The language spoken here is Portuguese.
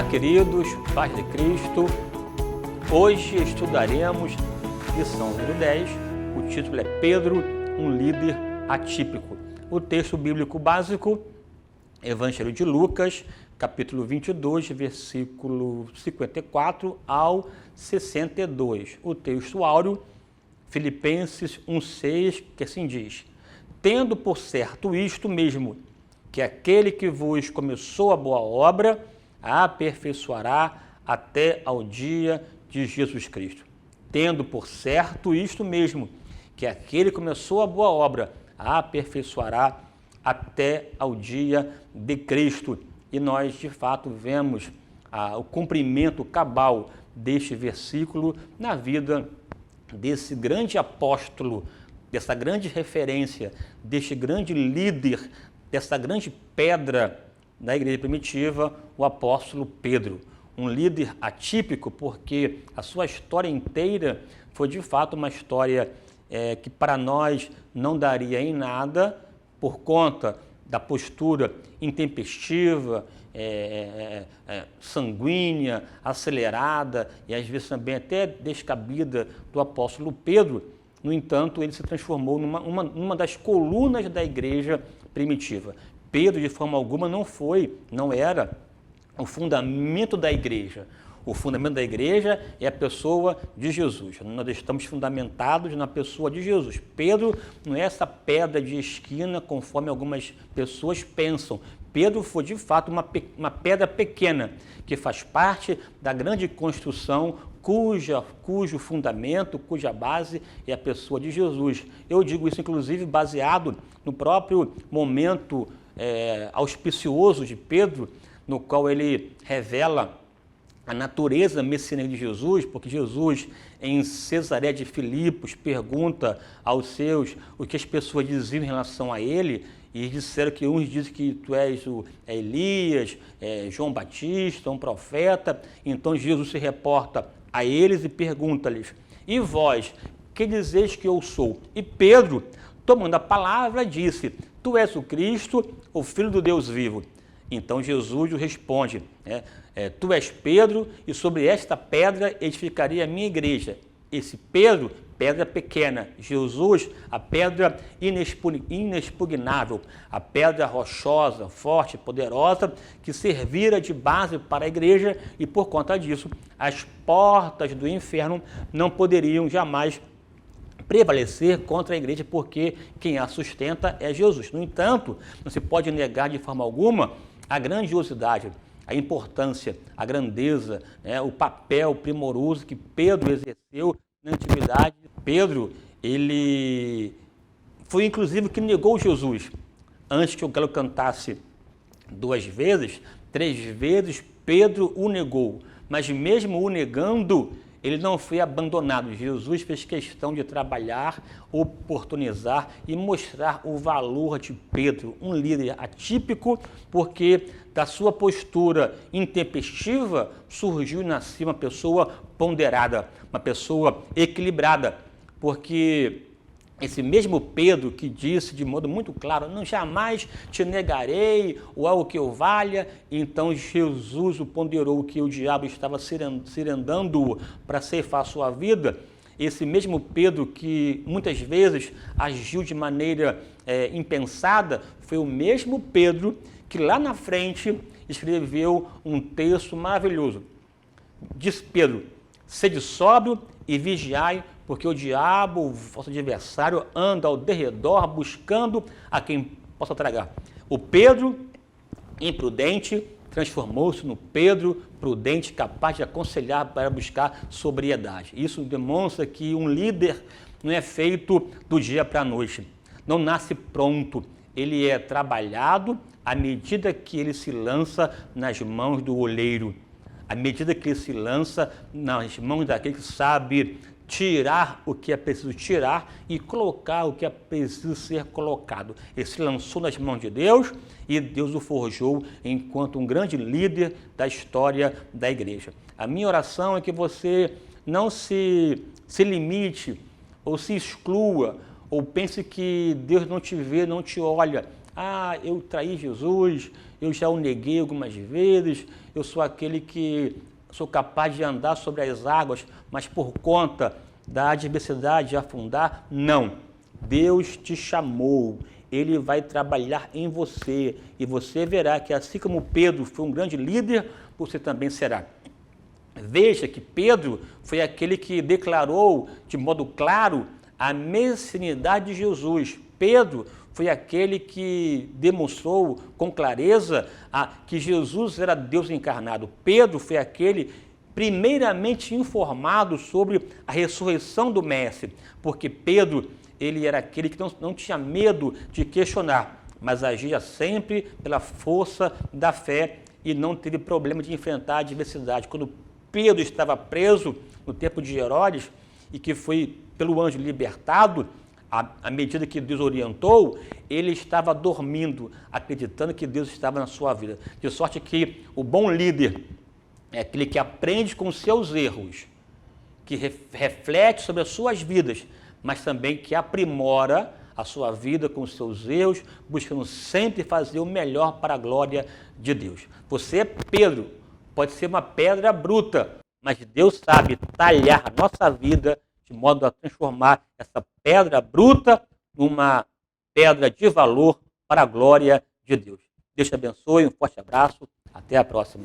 Olá, queridos, paz de Cristo. Hoje estudaremos lição número 10. O título é Pedro, um líder atípico. O texto bíblico básico, Evangelho de Lucas, capítulo 22, versículo 54 ao 62. O texto áureo, Filipenses 1,6, que assim diz: tendo por certo isto mesmo, que aquele que vos começou a boa obra, a aperfeiçoará até ao dia de Jesus Cristo. Tendo por certo isto mesmo, que aquele que começou a boa obra, a aperfeiçoará até ao dia de Cristo. E nós, de fato, vemos o cumprimento cabal deste versículo na vida desse grande apóstolo, dessa grande referência, deste grande líder, dessa grande pedra da igreja primitiva, o apóstolo Pedro. Um líder atípico porque a sua história inteira foi de fato uma história que para nós não daria em nada por conta da postura intempestiva, sanguínea, acelerada e às vezes também até descabida do apóstolo Pedro. No entanto, ele se transformou numa das colunas da igreja primitiva. Pedro, de forma alguma, não era o fundamento da igreja. O fundamento da igreja é a pessoa de Jesus. Nós estamos fundamentados na pessoa de Jesus. Pedro não é essa pedra de esquina, conforme algumas pessoas pensam. Pedro foi, de fato, uma pedra pequena, que faz parte da grande construção cujo fundamento, cuja base é a pessoa de Jesus. Eu digo isso, inclusive, baseado no próprio momento auspicioso de Pedro, no qual ele revela a natureza messiânica de Jesus, porque Jesus, em Cesareia de Filipos, pergunta aos seus o que as pessoas diziam em relação a ele, e disseram que uns dizem que tu és Elias, João Batista, um profeta. Então Jesus se reporta a eles e pergunta-lhes: e vós, que dizeis que eu sou? E Pedro, tomando a palavra, disse: tu és o Cristo, o Filho do Deus vivo. Então Jesus responde: tu és Pedro, e sobre esta pedra edificarei a minha igreja. Esse Pedro, pedra pequena. Jesus, a pedra inexpugnável, a pedra rochosa, forte, poderosa, que servira de base para a igreja, e por conta disso, as portas do inferno não poderiam jamais prevalecer contra a igreja, porque quem a sustenta é Jesus. No entanto, não se pode negar de forma alguma a grandiosidade, a importância, a grandeza, o papel primoroso que Pedro exerceu na antiguidade. Pedro, ele foi inclusive o que negou Jesus. Antes que o galo cantasse 2 vezes, 3 vezes, Pedro o negou. Mas mesmo o negando, ele não foi abandonado. Jesus fez questão de trabalhar, oportunizar e mostrar o valor de Pedro, um líder atípico, porque da sua postura intempestiva surgiu e nasceu uma pessoa ponderada, uma pessoa equilibrada, porque esse mesmo Pedro que disse de modo muito claro: não jamais te negarei, ou algo que eu valha, então Jesus o ponderou que o diabo estava cirandando para ceifar a sua vida. Esse mesmo Pedro que muitas vezes agiu de maneira impensada, foi o mesmo Pedro que lá na frente escreveu um texto maravilhoso. Diz Pedro: sede sóbrio e vigiai, porque o diabo, o vosso adversário, anda ao derredor buscando a quem possa tragar. O Pedro imprudente transformou-se no Pedro prudente, capaz de aconselhar para buscar sobriedade. Isso demonstra que um líder não é feito do dia para a noite, não nasce pronto, ele é trabalhado à medida que ele se lança nas mãos do oleiro, à medida que ele se lança nas mãos daquele que sabe tirar o que é preciso tirar e colocar o que é preciso ser colocado. Ele se lançou nas mãos de Deus e Deus o forjou enquanto um grande líder da história da igreja. A minha oração é que você não se limite ou se exclua ou pense que Deus não te vê, não te olha. Eu traí Jesus, eu já o neguei algumas vezes, eu sou aquele que sou capaz de andar sobre as águas, mas por conta da adversidade de afundar. Não, Deus te chamou, Ele vai trabalhar em você, e você verá que assim como Pedro foi um grande líder, você também será. Veja que Pedro foi aquele que declarou de modo claro a messianidade de Jesus. Pedro foi aquele que demonstrou com clareza que Jesus era Deus encarnado. Pedro foi aquele primeiramente informado sobre a ressurreição do Mestre, porque Pedro, ele era aquele que não tinha medo de questionar, mas agia sempre pela força da fé e não teve problema de enfrentar a adversidade. Quando Pedro estava preso no tempo de Herodes e que foi pelo anjo libertado, à medida que Deus orientou, ele estava dormindo, acreditando que Deus estava na sua vida. De sorte que o bom líder é aquele que aprende com os seus erros, que reflete sobre as suas vidas, mas também que aprimora a sua vida com os seus erros, buscando sempre fazer o melhor para a glória de Deus. Você, Pedro, pode ser uma pedra bruta, mas Deus sabe talhar a nossa vida de modo a transformar essa pedra bruta numa pedra de valor para a glória de Deus. Deus te abençoe, um forte abraço, até a próxima.